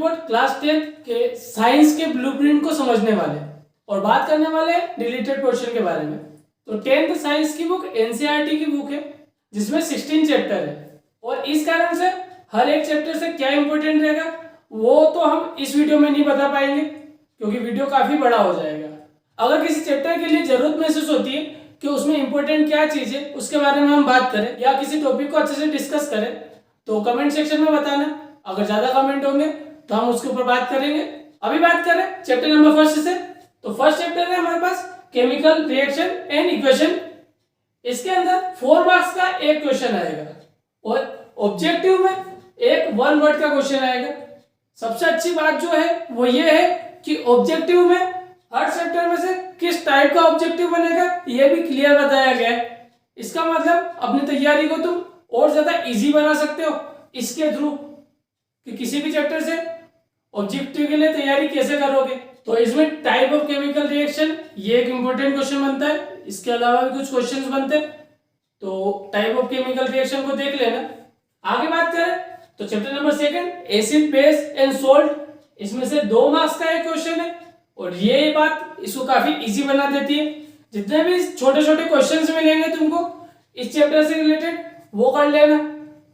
About class 10 के science के blueprint को समझने वाले और बात करने वाले डिलीटेड पोर्शन के बारे में। तो 10th साइंस की बुक एनसीईआरटी की बुक है जिसमें 16 चैप्टर है और इस कारण से हर एक चैप्टर से क्या इंपॉर्टेंट रहेगा वो तो हम इस वीडियो में नहीं बता पाएंगे क्योंकि वीडियो काफी बड़ा हो जाएगा। अगर किसी चैप्टर के लिए जरूरत महसूस होती है कि उसमें इंपॉर्टेंट क्या चीज है उसके बारे में हम बात करें या किसी टॉपिक को अच्छे से डिस्कस करें तो कमेंट सेक्शन में बताना। अगर ज्यादा कमेंट होंगे तो हम उसके ऊपर बात करेंगे। अभी बात करें चैप्टर नंबर फर्स्ट से, तो फर्स्ट चैप्टर है हमारे पास केमिकल रिएक्शन एंड इक्वेशन। इसके अंदर 4 मार्क्स का एक क्वेश्चन आएगा और ऑब्जेक्टिव में एक 1 वर्ड का क्वेश्चन आएगा। सबसे अच्छी बात जो है वो ये है कि ऑब्जेक्टिव में हर चैप्टर में से किस टाइप का ऑब्जेक्टिव बनेगा ये भी क्लियर बताया गया है। इसका मतलब अपनी तैयारी को तुम और ज्यादा इजी बना सकते हो इसके थ्रू कि किसी भी चैप्टर से ऑब्जेक्टिव के लिए तैयारी कैसे करोगे। तो इसमें टाइप ऑफ केमिकल रिएक्शन ये एक इंपॉर्टेंट क्वेश्चन बनता है। इसके अलावा भी कुछ क्वेश्चंस बनते हैं तो टाइप ऑफ केमिकल रिएक्शन को देख लेना। आगे बात करें तो chapter number 2 acid base and salt, इसमें से 2 मार्क्स का एक क्वेश्चन है और ये बात इसको काफी इजी बना देती है। जितने भी छोटे छोटे क्वेश्चंस मिलेंगे तुमको इस चैप्टर से रिलेटेड वो कर लेना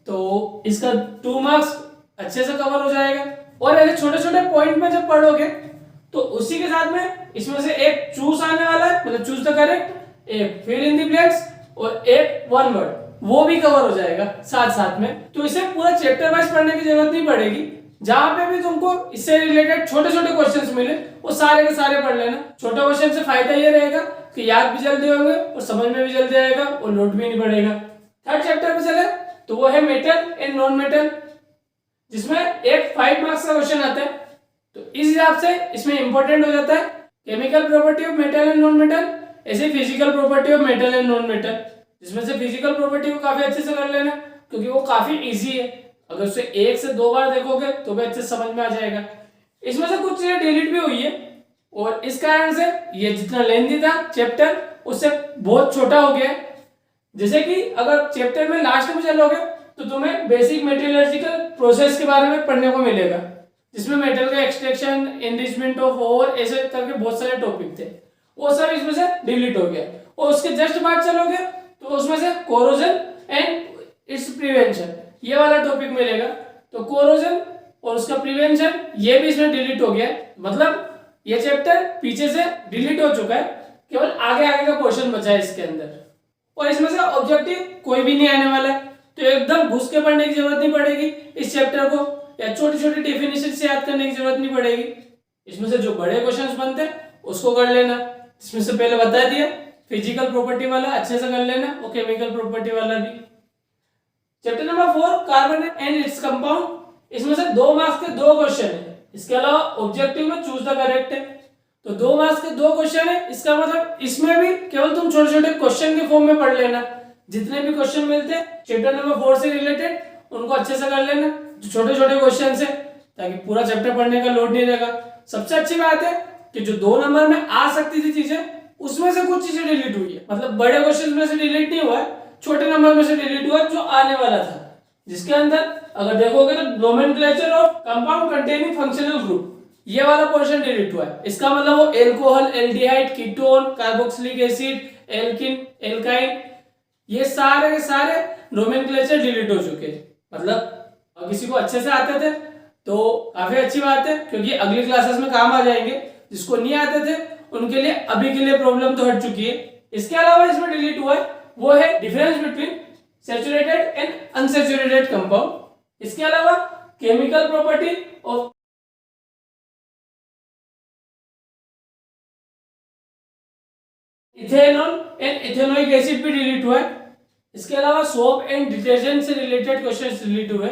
तो इसका 2 मार्क्स अच्छे से कवर हो जाएगा। और ऐसे छोटे छोटे पॉइंट में जब पढ़ोगे तो उसी के साथ में इसमें से एक चूज आने वाला है, मतलब चूज द करेक्ट, एक फिल इन द ब्लैंक्स और एक 1 वर्ड वो भी कवर हो जाएगा साथ साथ में। तो इसे पूरा चैप्टर वाइज पढ़ने की जरूरत नहीं पड़ेगी। जहां पे भी तुमको इससे रिलेटेड छोटे छोटे क्वेश्चंस मिले वो सारे के सारे पढ़ लेना। छोटे क्वेश्चन से फायदा ये रहेगा कि याद भी जल्दी होंगे और समझ में भी जल्दी आएगा और लोड भी नहीं पड़ेगा। थर्ड चैप्टर पे चले तो वो है मेटल एंड नॉन मेटल, जिसमें एक 5 मार्क्स का क्वेश्चन आता है। तो इस हिसाब से इसमें इंपॉर्टेंट हो जाता है chemical property of metal and non metal, ऐसे physical property of metal and non metal, जिसमें से फिजिकल प्रॉपर्टी को काफी अच्छे से कर लेना क्योंकि वो काफी इजी है। अगर उसे 1 से 2 बार देखोगे तो भी अच्छे समझ में आ जाएगा। इसमें से कुछ चीजें डिलीट भी हुई है और इस कारण से ये जितना लेंथी था चैप्टर उससे बहुत छोटा हो गया है। जैसे कि अगर चैप्टर में लास्ट में चलोगे तो तुम्हें बेसिक मेटलर्जिकल प्रोसेस के बारे में पढ़ने को मिलेगा जिसमें मेटल का एक्सट्रैक्शन, एनरिचमेंट ऑफ ओर, ऐसे करके बहुत सारे टॉपिक थे, वो सब इसमें से डिलीट हो गया। और उसके जस्ट बाद चलोगे तो उसमें से कोरोजन एंड इट्स प्रिवेंशन ये वाला टॉपिक मिलेगा। तो कोरोजन और उसका प्रिवेंशन ये भी इसमें डिलीट हो गया है, मतलब ये चैप्टर पीछे से डिलीट हो चुका है, केवल आगे आगे का पोर्शन बचा है इसके अंदर। और इसमें से ऑब्जेक्टिव कोई भी नहीं आने वाला है तो एकदम घुस के पढ़ने की जरूरत नहीं पड़ेगी इस चैप्टर को, या छोटी छोटी डेफिनेशन से याद करने की जरूरत नहीं पड़ेगी। इसमें से जो बड़े क्वेश्चंस बनते हैं उसको कर लेना। इसमें से पहले बता दिया फिजिकल प्रॉपर्टी वाला अच्छे से कर लेना और केमिकल प्रॉपर्टी वाला भी। Chapter number 4 carbon and its compound, इसमें से 2 मार्क्स के 2 क्वेश्चन है। इसके अलावा ऑब्जेक्टिव में चूज द करेक्ट है तो 2 मार्क्स के 2 क्वेश्चन है। इसका मतलब इसमें भी केवल तुम छोटे छोटे क्वेश्चन के फॉर्म में पढ़ लेना। जितने भी क्वेश्चन मिलते हैं चैप्टर नंबर 4 से रिलेटेड उनको अच्छे से कर लेना, जो छोटे छोटे क्वेश्चन है, ताकि पूरा चैप्टर पढ़ने का लोड नहीं रहेगा। सबसे अच्छी बात है कि जो 2 नंबर में आ सकती थी चीजें उसमें से कुछ चीजें डिलीट हुई है, मतलब बड़े क्वेश्चन में से डिलीट नहीं हुआ है, छोटे नंबर में से डिलीट हुआ जो आने वाला था। जिसके अंदर अगर देखोगे तो nomenclature of compound containing functional group ये वाला पोर्शन डिलीट हुआ है। इसका मतलब वो alcohol, aldehyde, ketone, carboxylic acid, alkene, alkyne ये सारे के सारे नोमेनक्लेचर डिलीट हो चुके हैं। मतलब अगर किसी को अच्छे से आते थे तो काफी अच्छी बात है क्योंकि अगली क्लासेस में काम आ जाएंगे। जिसको नहीं आते थे उनके लिए अभी के लिए प्रॉब्लम तो हट चुकी है। इसके अलावा इसमें डिलीट हुआ है वो है difference between saturated and unsaturated compound. इसके अलावा chemical property of ethanol and ethanoic acid भी डिलीट हुआ है। इसके अलावा सोप एंड डिटर्जेंट से रिलेटेड क्वेश्चंस डिलीट हुए।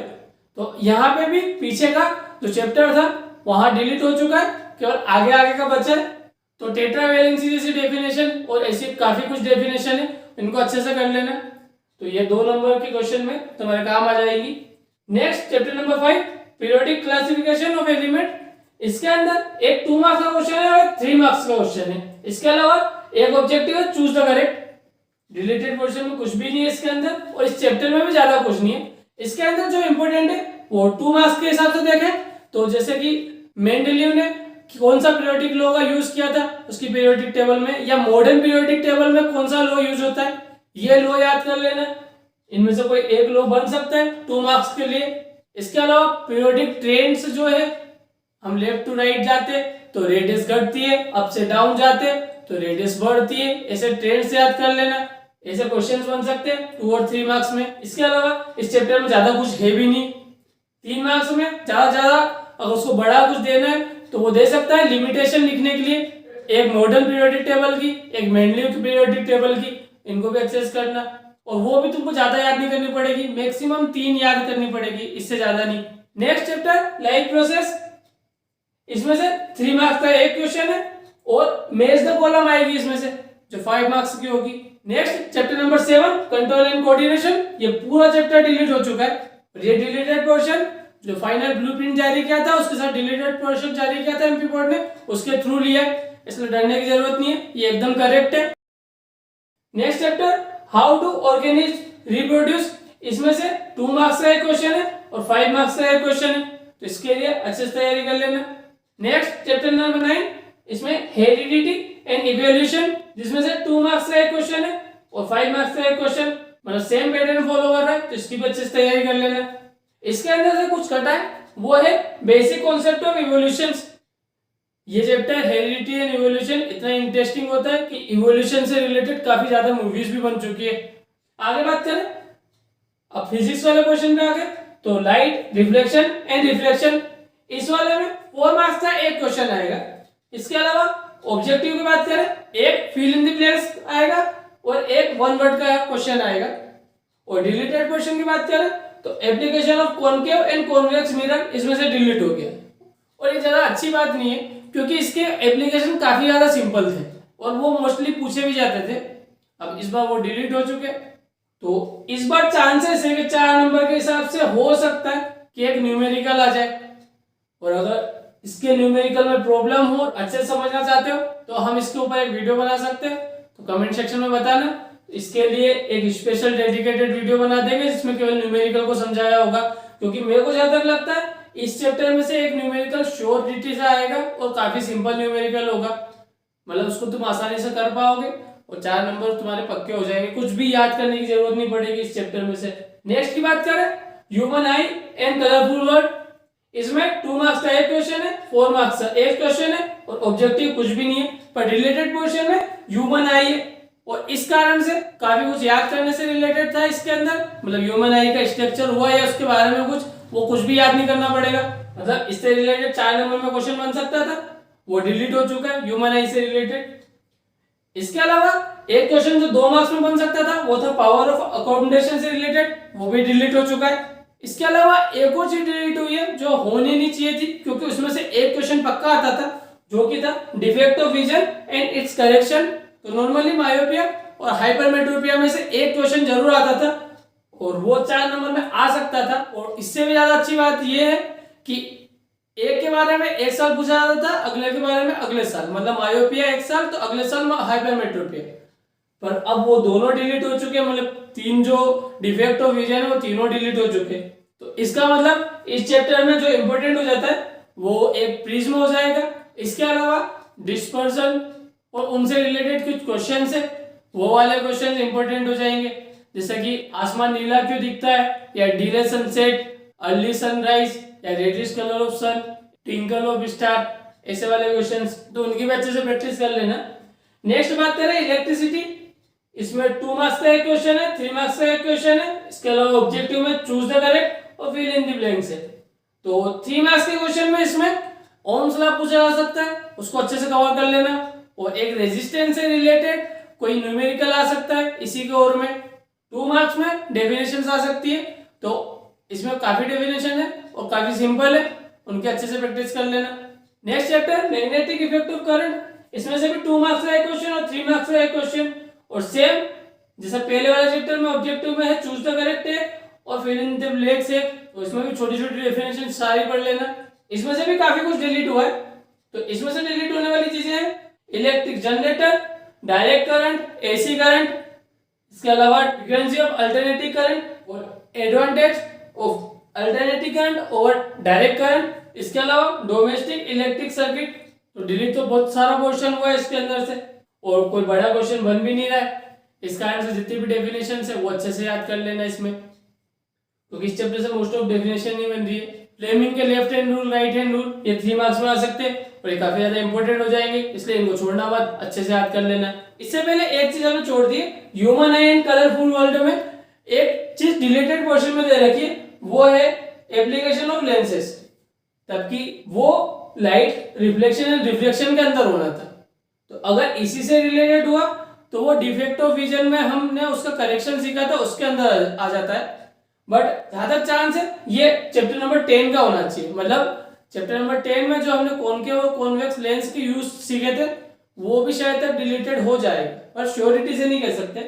तो यहाँ पे भी पीछे का जो चैप्टर था वहां डिलीट हो चुका है, केवल आगे आगे का बचा है। तो टेट्रावैलेंसी जैसी डेफिनेशन और ऐसी काफी कुछ डेफिनेशन है, इनको अच्छे से कर लेना। तो ये 2 नंबर के क्वेश्चन में तुम्हारे काम आ जाएगी। Next chapter number 5 periodic classification of element, इसके अंदर एक 2 मार्क्स का क्वेश्चन है और 3 मार्क्स का क्वेश्चन है। इसके अलावा एक ऑब्जेक्टिव है choose the correct. Related portion में कुछ भी नहीं है इसके अंदर और इस चैप्टर में भी ज्यादा कुछ नहीं है। इसके अंदर जो इंपॉर्टेंट है वो 2 मार्क्स के हिसाब से देखें तो जैसे कि मेंडलीव ने कौन सा पीरियोडिक लॉ का यूज किया था उसकी पीरियोडिक टेबल में, या मॉडर्न पीरियोडिक टेबल में कौन सा लॉ यूज होता है, ये लॉ याद कर लेना। इनमें से कोई एक लॉ बन सकता है 2 मार्क्स के लिए। इसके अलावा पीरियोडिक ट्रेंड्स जो है, हम लेफ्ट टू राइट जाते तो रेडियस घटती है, अप से डाउन जाते तो रेडियस बढ़ती है, ऐसे ट्रेंड्स याद कर लेना। ऐसे क्वेश्चंस बन सकते हैं 2 और 3 मार्क्स में। इसके अलावा इस चैप्टर में ज्यादा कुछ है भी नहीं, 3 मार्क्स में ज्यादा अगर उसको बड़ा कुछ देना है तो वो दे सकता है लिमिटेशन लिखने के लिए, एक मॉडर्न पीरियोडिक टेबल की, एक मेंडलीव की पीरियोडिक टेबल की, इनको भी एक्सेस करना। और वो भी तुमको ज्यादा याद नहीं करनी पड़ेगी, मैक्सिमम 3 याद करनी पड़ेगी, इससे ज्यादा नहीं। नेक्स्ट चैप्टर लाइफ प्रोसेस, इसमें से 3 मार्क्स का एक क्वेश्चन है और मैच द कॉलम आएगी इसमें से जो 5 मार्क्स की होगी। Next chapter number 7 control and coordination, ये पूरा चैप्टर डिलीट हो चुका है। ये डिलीटेड पोर्शन जो फाइनल ब्लूप्रिंट जारी किया था उसके साथ डिलीटेड पोर्शन जारी किया था एमपी बोर्ड ने, उसके थ्रू लिया है, इसलिए डरने की जरूरत नहीं है, ये एकदम करेक्ट है। Next chapter how to organisms reproduce, इसमें से 2 मार्क्स का एक क्वेश्चन है और 5 मार्क्स का एक क्वेश्चन है, तो इसके लिए अच्छे से तैयारी कर लेना। नेक्स्ट चैप्टर नंबर 9, इसमें हेरिडिटी एंड इवोल्यूशन, जिसमें से 2 मार्क्स का एक क्वेश्चन है और 5 मार्क्स का एक क्वेश्चन, मतलब सेम पैटर्न फॉलो कर रहा है, तो इसकी भी अच्छे से तैयारी कर लेना। इसके अंदर से कुछ कटा है, वो है बेसिक कॉन्सेप्ट ऑफ इवोल्यूशंस। ये चैप्टर हेरिडिटी एंड इवोल्यूशन इतना इंटरेस्टिंग होता है कि इवोल्यूशन से रिलेटेड काफी ज्यादा मूवीज भी बन चुकी है। आगे बात करें अब फिजिक्स वाले क्वेश्चन पे आगे, तो लाइट रिफ्लेक्शन एंड रिफ्लेक्शन, इस वाले में 4 मार्क्स का एक क्वेश्चन आएगा। इसके अलावा ऑब्जेक्टिव की बात करें, एक फिल इन द ब्लैंक्स आएगा और एक 1 वर्ड का क्वेश्चन आएगा। और डिलीटेड क्वेश्चन की बात करें तो application of concave and convex mirror इसमें से डिलीट हो गया। और ये ज्यादा अच्छी बात नहीं है क्योंकि इसके एप्लीकेशन काफी ज्यादा सिंपल थे और वो मोस्टली पूछे भी जाते थे। अब इस बार वो डिलीट हो चुके, तो इस बार चांसेस है कि 4 नंबर के हिसाब से हो सकता है कि एक न्यूमेरिकल आ जाए। और अगर इसके न्यूमेरिकल में प्रॉब्लम हो, अच्छे से समझना चाहते हो, तो हम इसके ऊपर एक वीडियो बना सकते हैं, तो कमेंट सेक्शन में बताना। इसके लिए एक स्पेशल डेडिकेटेड वीडियो बना देंगे जिसमें केवल न्यूमेरिकल को समझाया होगा, क्योंकि मेरे को जहां तक लगता है इस चैप्टर में से एक न्यूमेरिकल श्योर डिटी से आएगा और काफी सिंपल न्यूमेरिकल होगा, मतलब उसको तुम आसानी से कर पाओगे और 4 नंबर तुम्हारे पक्के हो जाएंगे, कुछ भी याद करने की जरूरत नहीं पड़ेगी इस चैप्टर में से। नेक्स्ट की बात करें human eye and colourful word, इसमें 2 मार्क्स का एक क्वेश्चन है, 4 मार्क्स का एक क्वेश्चन है और ऑब्जेक्टिव कुछ भी नहीं है, पर रिलेटेड पोर्शन में ह्यूमन आई है और इस कारण से काफी कुछ याद करने से रिलेटेड था इसके अंदर, मतलब ह्यूमन आई का स्ट्रक्चर हुआ है उसके बारे में कुछ भी याद नहीं करना पड़ेगा, मतलब इससे रिलेटेड 4 नंबर में क्वेश्चन बन सकता था, वो डिलीट हो चुका है ह्यूमन आई से रिलेटेड। इसके अलावा एक क्वेश्चन जो 2 मार्क्स में बन सकता था वो था पावर ऑफ अकोमोडेशन से रिलेटेड, वो भी डिलीट हो चुका है। इसके अलावा एक और चीज डिलीट हुई है जो होनी नहीं चाहिए थी, क्योंकि उसमें से एक क्वेश्चन पक्का आता था जो कि था defect of vision and it's correction. तो नॉर्मली मायोपिया और हाइपरमेट्रोपिया में से एक क्वेश्चन जरूर आता था और वो 4 नंबर में आ सकता था। और इससे भी ज्यादा अच्छी बात यह है कि एक के बारे में एक साल पूछा जाता था, अगले के बारे में अगले साल, मतलब मायोपिया एक साल तो अगले साल हाइपरमेट्रोपिया। पर अब वो दोनों डिलीट हो चुके हैं, मतलब 3 जो डिफेक्ट ऑफ विजन है वो तीनों डिलीट हो चुके हैं। तो इसका मतलब इस चैप्टर में जो इंपॉर्टेंट हो जाता है वो एक प्रिज्म हो जाएगा। इसके अलावा डिस्पर्सन और उनसे रिलेटेड कुछ क्वेश्चन है, वो वाले क्वेश्चन इंपॉर्टेंट हो जाएंगे, जैसे कि आसमान नीला क्यों दिखता है, या डिले सनसेट, अर्ली सनराइज, या reddish colour of sun, twinkle of star, ऐसे वाले क्वेश्चंस, तो उनकी भी अच्छे से प्रैक्टिस कर लेना। नेक्स्ट बात करें इलेक्ट्रिसिटी, इसमें 2 मार्क्स का एक क्वेश्चन है, 3 मार्क्स का एक क्वेश्चन है। इसके अलावा ऑब्जेक्टिव में चूज द करेक्ट और फिल इन द ब्लैंक्स है। तो 3 मार्क्स के क्वेश्चन में इसमें ओम्स लॉ पूछा जा सकता है, उसको अच्छे से कवर कर लेना। और एक रेजिस्टेंस से रिलेटेड कोई न्यूमेरिकल आ सकता है इसी के ओर में। 2 मार्क्स में डेफिनेशन आ सकती है, तो इसमें काफी डेफिनेशन है और काफी सिंपल है, उनके अच्छे से प्रैक्टिस कर लेना। Next chapter magnetic effect of current, इसमें से भी 2 मार्क्स का एक क्वेश्चन और 3 मार्क्स का एक क्वेश्चन। और सेम जैसा पहले वाले चैप्टर में ऑब्जेक्टिव में है चूज द करेक्ट है और फिल इन द ब्लैंक्स है, तो इसमें भी छोटी छोटी डेफिनेशन सारी पढ़ लेना। इसमें से भी काफी कुछ डिलीट हुआ है, तो इसमें से डिलीट होने वाली चीजें हैं electric generator, direct current, AC current, इसके अलावा फ्रीक्वेंसी ऑफ अल्टरनेटिव करंट और advantage of alternative current over direct current, इसके अलावा डोमेस्टिक इलेक्ट्रिक सर्किट, तो डिलीट तो बहुत सारा क्वेश्चन हुआ है इसके अंदर से और कोई बड़ा क्वेश्चन बन भी नहीं रहा है। इस कारण से जितनी भी डेफिनेशन है वो अच्छे से याद कर लेना इसमें, क्योंकि इस चैप्टर से मोस्ट ऑफ डेफिनेशन नहीं बन रही है। फ्लेमिंग के left hand rule, right hand rule, ये 3 मार्क्स में आ सकते हैं और ये काफी ज्यादा इंपॉर्टेंट हो जाएंगे, इसलिए इनको छोड़ना मत, अच्छे से याद कर लेना। इससे पहले एक चीज हमने छोड़ दी, human eye and colourful world में एक चीज डिलीटेड पोर्शन में दे रखी है, वो है एप्लीकेशन ऑफ लेंसेज, तबकि वो लाइट रिफ्लेक्शन एंड रिफ्लेक्शन के अंदर होना था। तो अगर इसी से रिलेटेड हुआ तो वो डिफेक्ट ऑफ विजन में हमने उसका करेक्शन सीखा था, उसके अंदर आ जाता है। बट जहां तक चांस है ये चैप्टर नंबर 10 का होना चाहिए, मतलब चैप्टर नंबर 10 में जो हमने कॉनकेव और कॉन्वेक्स लेंस के यूज सीखे थे वो भी शायद तक डिलीटेड हो जाएगा, पर श्योरिटी से नहीं कह सकते।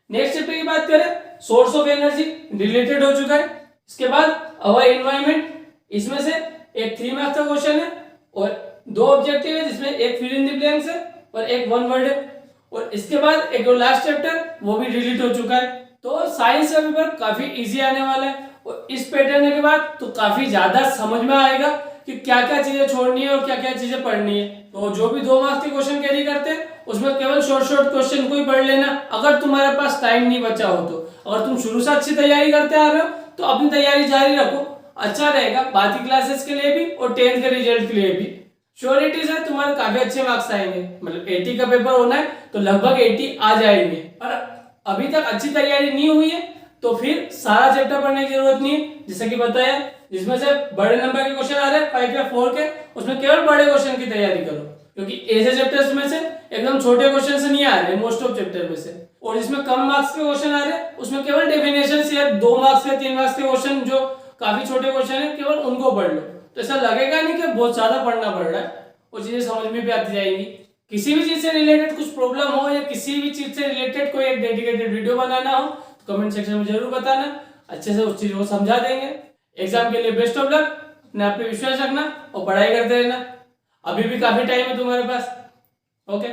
नेक्स्ट चैप्टर की बात करें, सोर्स ऑफ एनर्जी रिलेटेड हो चुका है। इसके बाद अवर एनवायरमेंट, इसमें से एक 3 मार्क्स का क्वेश्चन है और 2 ऑब्जेक्टिव है, जिसमें एक फिल इन द ब्लैंक्स है और एक 1 वर्ड है। और इसके बाद एक लास्ट चैप्टर वो भी डिलीट हो चुका है। तो साइंस का पेपर काफी इजी आने वाला है और इस पैटर्न के बाद तो काफी ज्यादा समझ में आएगा कि क्या क्या चीजें छोड़नी है और क्या क्या चीजें पढ़नी है। तो जो भी 2 मार्क्स के क्वेश्चन कैरी करते हैं उसमें केवल शॉर्ट क्वेश्चन को ही पढ़ लेना, अगर तुम्हारे पास टाइम नहीं बचा हो तो। अगर तुम शुरू से अच्छी तैयारी करते आ रहे हो तो अपनी तैयारी जारी रखो, अच्छा रहेगा बाकी क्लासेस के लिए भी और 10th के रिजल्ट के लिए भी। श्योरिटी से तुम्हारे काफी अच्छे मार्क्स आएंगे, मतलब 80 का पेपर होना है तो लगभग 80 आ जाएंगे। और अभी तक अच्छी तैयारी नहीं हुई है तो फिर सारा चैप्टर पढ़ने की जरूरत नहीं है, जैसे कि बताया जिसमें से बड़े नंबर के क्वेश्चन आ रहे हैं 5 या 4 के, उसमें केवल बड़े क्वेश्चन की तैयारी करो, क्योंकि ऐसे चैप्टर्स में से एकदम छोटे क्वेश्चन से नहीं आ रहे मोस्ट ऑफ चैप्टर में से। और जिसमें कम मार्क्स के क्वेश्चन आ रहे हैं उसमें केवल डेफिनेशन से 2 मार्क्स या 3 मार्क्स के क्वेश्चन जो काफी छोटे क्वेश्चन है केवल उनको पढ़ लो, तो ऐसा लगेगा नहीं कि बहुत ज्यादा पढ़ना पड़ रहा है, वो चीजें समझ में भी आती जाएंगी। किसी भी चीज से रिलेटेड कुछ प्रॉब्लम हो या किसी भी चीज से रिलेटेड कोई एक डेडिकेटेड वीडियो बनाना हो तो कमेंट सेक्शन में जरूर बताना, अच्छे से उस चीज को समझा देंगे। एग्जाम के लिए बेस्ट ऑफ लक, अपने आप पे विश्वास रखना और पढ़ाई करते रहना, अभी भी काफी टाइम है तुम्हारे पास। ओके।